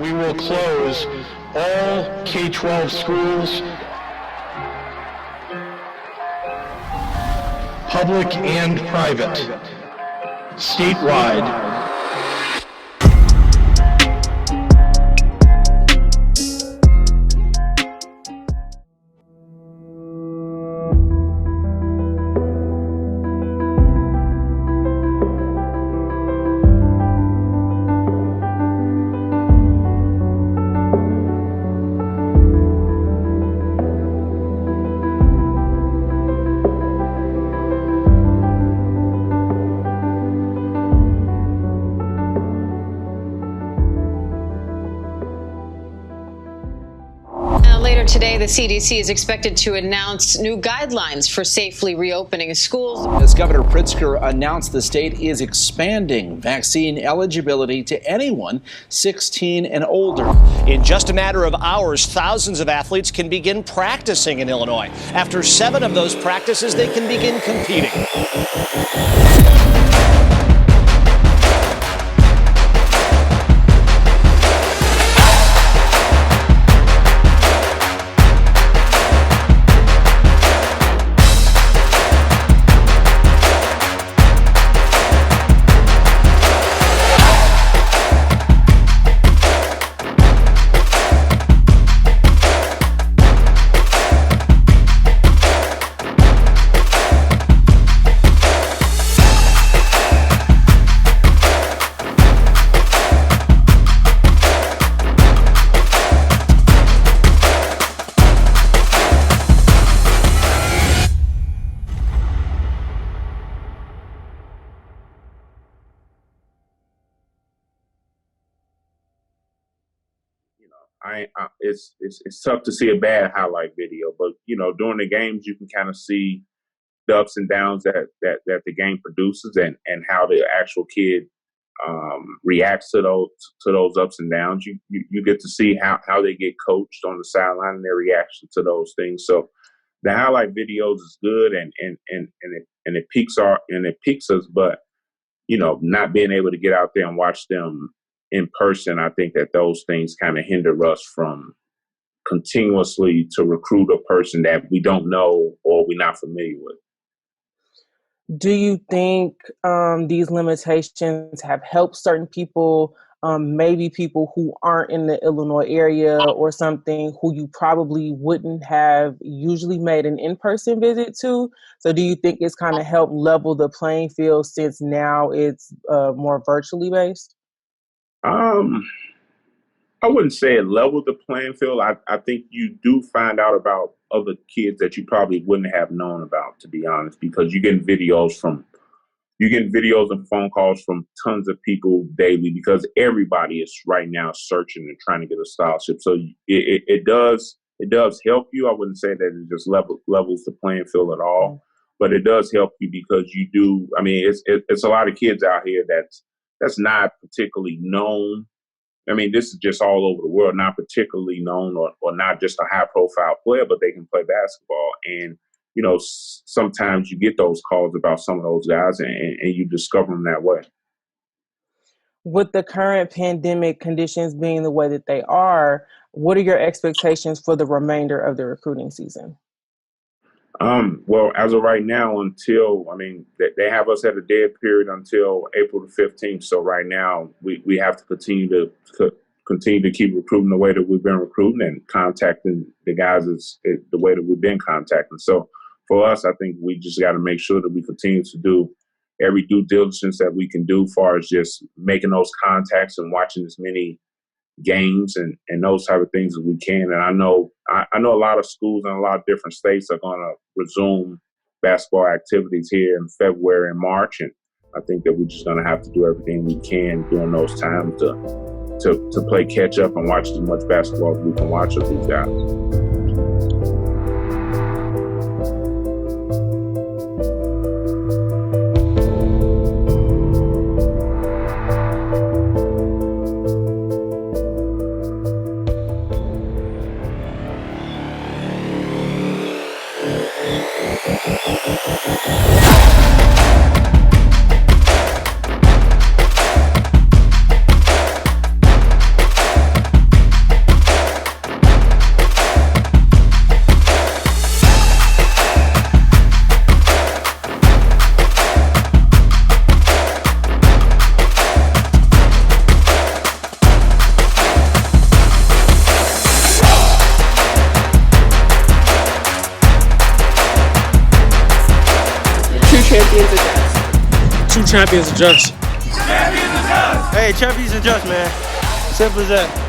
we will close all K-12 schools, public and private, statewide. Later today, the CDC is expected to announce new guidelines for safely reopening schools. As Governor Pritzker announced, the state is expanding vaccine eligibility to anyone 16 and older. In just a matter of hours, thousands of athletes can begin practicing in Illinois. After 7 of those practices, they can begin competing. It's tough to see a bad highlight video, but during the games you can kind of see the ups and downs that the game produces and how the actual kid reacts to those ups and downs. You get to see how they get coached on the sideline and their reaction to those things. So the highlight videos is good and it piques us, but not being able to get out there and watch them in person, I think that those things kind of hinder us from continuously to recruit a person that we don't know or we're not familiar with. Do you think these limitations have helped certain people, maybe people who aren't in the Illinois area or something, who you probably wouldn't have usually made an in-person visit to? So do you think it's kind of helped level the playing field since now it's more virtually based? I wouldn't say it leveled the playing field. I think you do find out about other kids that you probably wouldn't have known about, to be honest, because you're getting videos and phone calls from tons of people daily because everybody is right now searching and trying to get a scholarship. So it does help you. I wouldn't say that it just levels the playing field at all, but it does help you because you do. I mean, it's a lot of kids out here that's not particularly known. I mean, this is just all over the world, not particularly known or not just a high-profile player, but they can play basketball. And, sometimes you get those calls about some of those guys and you discover them that way. With the current pandemic conditions being the way that they are, what are your expectations for the remainder of the recruiting season? Well, as of right now, they have us at a dead period until April the 15th. So right now we have to continue to keep recruiting the way that we've been recruiting and contacting the guys the way that we've been contacting. So for us, I think we just got to make sure that we continue to do every due diligence that we can do as far as just making those contacts and watching as many games and those type of things as we can. And I know a lot of schools in a lot of different states are going to resume basketball activities here in February and March. And I think that we're just going to have to do everything we can during those times to play catch up and watch as much basketball as we can watch of these guys. champions are just. Hey, champions are just, man. Simple as that.